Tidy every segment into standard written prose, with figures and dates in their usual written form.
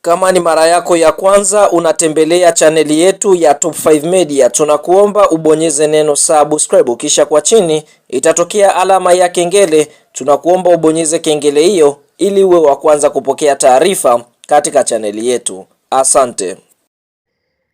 Kama ni mara yako ya kwanza unatembelea chaneli yetu ya Top 5 Media, tunakuomba ubonyeze neno subscribe, kisha kwa chini itatokea alama ya kengele. Tunakuomba ubonyeze kengele hiyo ili uwe wa kwanza kupokea taarifa katika chaneli yetu. Asante.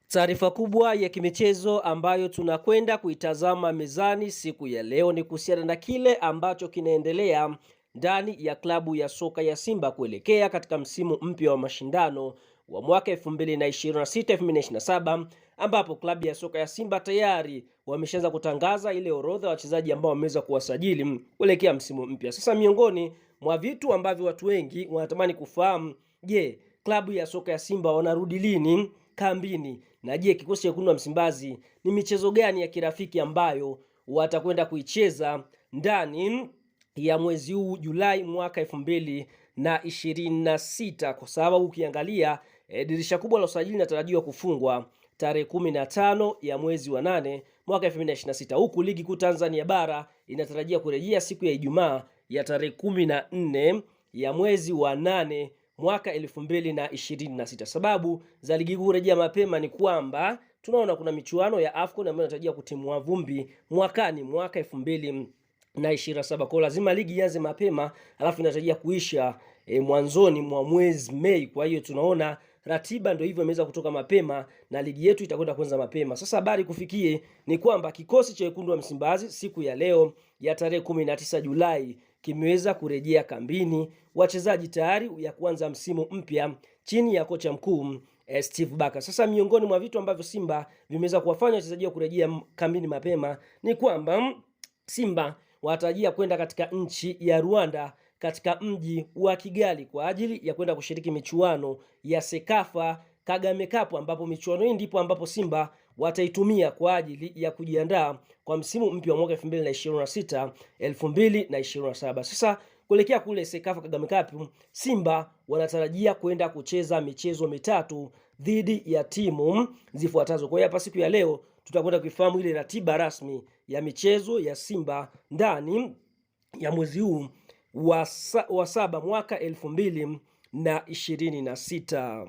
Taarifa kubwa ya kimichezo ambayo tunakwenda kuitazama mezani siku ya leo ni kuhusiana na kile ambacho kinaendelea ndani ya klabu ya soka ya Simba kuelekea katika msimu mpya wa mashindano wa mwaka 2026-2027, ambapo klabu ya soka ya Simba tayari wameshaanza kutangaza ile orodha ya wachezaji ambao wameweza kuwasajili kuelekea msimu mpya. Sasa miongoni mwa vitu ambavyo watu wengi wanatamani kufahamu, je, klabu ya soka ya Simba wanarudi lini kambini? Na je, kikosi cha wekundu wa Msimbazi ni michezo gani ya kirafiki ambayo watakwenda kuicheza ndani ya mwezi huu Julai mwaka 2026? Kwa sababu ukiangalia dirisha kubwa la usajili linatarajiwa kufungwa tarehe 15 ya mwezi wa 8 mwaka 2026, huku ligi kuu Tanzania bara inatarajia kurejea siku ya Ijumaa ya tarehe 14 ya mwezi wa 8 mwaka 2026. Sababu za ligi kuu kurejea mapema ni kwamba tunaona kuna michuano ya AFCON ambayo inatarajia kutimua vumbi mwakani mwaka 2027. Kwa lazima ligi ianze mapema, alafu inatarajia kuisha mwanzoni mwa mwezi Mei. Kwa hiyo tunaona ratiba ndio hivyo imeweza kutoka mapema na ligi yetu itakwenda kuanza mapema. Sasa habari kufikie ni kwamba kikosi cha wekundu wa Msimbazi siku ya leo ya tarehe 19 Julai kimeweza kurejea kambini, wachezaji tayari ya kuanza msimu mpya chini ya kocha mkuu Steve Barker. Sasa miongoni mwa vitu ambavyo Simba vimeweza kuwafanya wachezaji wa kurejea kambini mapema ni kwamba Simba watarajia kwenda katika nchi ya Rwanda katika mji wa Kigali kwa ajili ya kwenda kushiriki michuano ya Sekafa Kagame Cup, ambapo michuano hii ndipo ambapo Simba wataitumia kwa ajili ya kujiandaa kwa msimu mpya wa mwaka 2026-2027. Sasa kuelekea kule Sekafa Kagame Cup, Simba wanatarajia kwenda kucheza michezo mitatu dhidi ya timu zifuatazo. Kwa hiyo hapa siku ya leo tutakwenda kuifahamu ile ratiba rasmi ya michezo ya Simba ndani ya mwezi huu wa 7 mwaka 2026.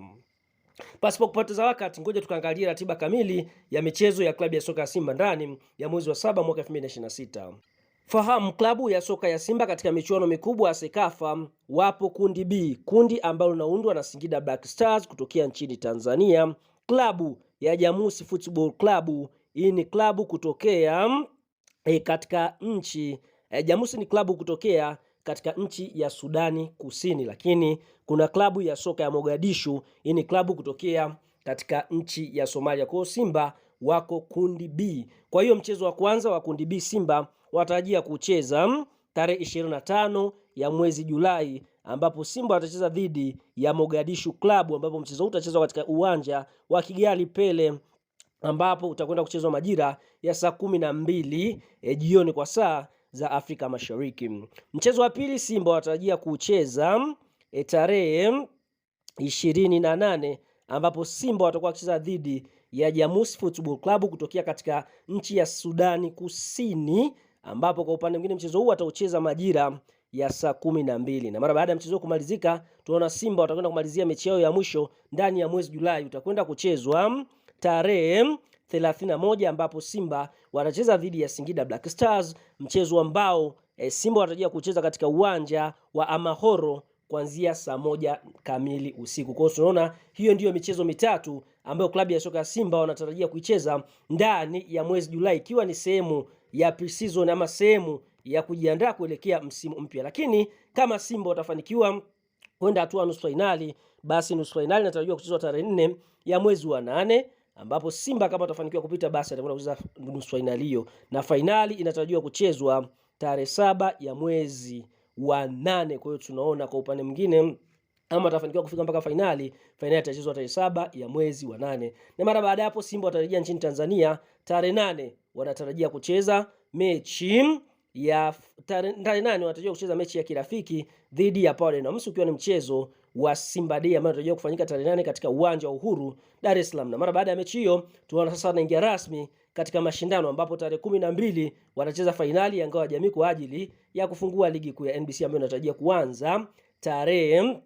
Pasipo kupoteza wakati, ngoja tukaangalia ratiba kamili ya michezo ya klabu ya soka ya Simba ndani ya mwezi wa 7 mwaka 2026. Fahamu klabu ya soka ya Simba katika michuano mikubwa ya Sekafa wapo kundi B, kundi ambalo linaundwa na Singida Black Stars kutokea nchini Tanzania, klabu ya Jamusi Football Club, hii ni klabu kutokea katika nchi Jamusi ni klabu kutokea katika nchi ya Sudani Kusini, lakini kuna klabu ya soka ya Mogadishu, hii ni klabu kutokea katika nchi ya Somalia. Kwa Simba wako kundi B. Kwa hiyo mchezo wa kwanza wa kundi B Simba watarajia kucheza tarehe 25 ya mwezi Julai, ambapo Simba watacheza dhidi ya Mogadishu Club, ambapo mchezo huu utachezwa katika uwanja wa Kigali Pele, ambapo utakwenda kuchezwa majira ya saa 12 jioni kwa saa za Afrika Mashariki. Mchezo wa pili Simba watarajia kucheza tarehe 28, ambapo Simba watakuwa wakicheza dhidi ya Jamusi Football Club kutokea katika nchi ya Sudani Kusini, ambapo kwa upande mwingine mchezo huu wataucheza majira ya saa 12. Na mara baada ya mchezo kumalizika, tunaona Simba watakwenda kumalizia mechi yao ya mwisho ndani ya mwezi Julai, utakwenda kuchezwa tarehe 31, ambapo Simba watacheza dhidi ya Singida Black Stars, mchezo ambao Simba watarajia kucheza katika uwanja wa Amahoro kuanzia saa 1 kamili usiku. Kwa hiyo tunaona hiyo ndiyo michezo mitatu ambayo klabu ya soka ya Simba wanatarajia kuicheza ndani ya mwezi Julai, ikiwa ni sehemu ya pre-season ama sehemu ya kujiandaa kuelekea msimu mpya. Lakini kama Simba watafanikiwa kwenda hatua nusu finali, basi nusu finali inatarajiwa kuchezwa tarehe 4 ya mwezi wa 8, ambapo Simba kama watafanikiwa kupita basi atakwenda kucheza nusu finali hiyo, na finali inatarajiwa kuchezwa tarehe 7 ya mwezi wa 8. Kwa hiyo tunaona kwa upande mwingine ama atafanikiwa kufika mpaka finali itachezwa tarehe 7 ya mwezi wa 8. Na mara baada hapo Simba watarejea nchini Tanzania tarehe 8, wanatarajia kucheza mechi ya tarehe 8 wanatarajia kucheza mechi ya kirafiki dhidi ya Power Dynamos, ukiwa ni mchezo wa Simba Day ambao unatarajiwa kufanyika tarehe 8 katika uwanja wa Uhuru Dar es Salaam. Na mara baada ya mechi hiyo tunaona sasa wanaingia rasmi katika mashindano, ambapo tarehe 12 wanacheza fainali ya Ngao ya Jamii kwa ajili ya kufungua ligi kuu ya NBC ambayo inatarajia kuanza tarehe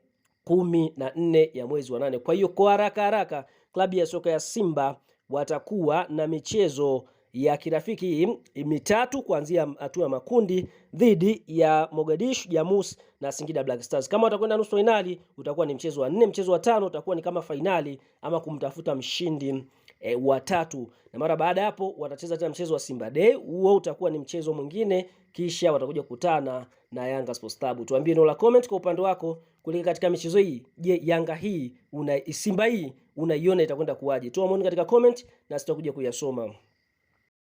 14 ya mwezi wa 8. Kwa hiyo kwa haraka klabu ya soka ya Simba watakuwa na michezo ya kirafiki mitatu kuanzia hatua ya makundi dhidi ya Mogadishu, Jamus na Singida Black Stars. Kama watakwenda nusu finali utakuwa ni mchezo wa 4, mchezo wa 5 utakuwa ni kama finali ama kumtafuta mshindi wa 3. Na mara baada hapo watacheza tena mchezo wa Simba Day, huo utakuwa ni mchezo mwingine, kisha watakuja kukutana na Yanga Sports Club. Tuambie neno la comment kwa upande wako kuelekea katika michezo hii. Je, Yanga hii Simba hii unaiona itakwenda kuwaje? Toa maoni katika comment na sitakuja kuyasoma.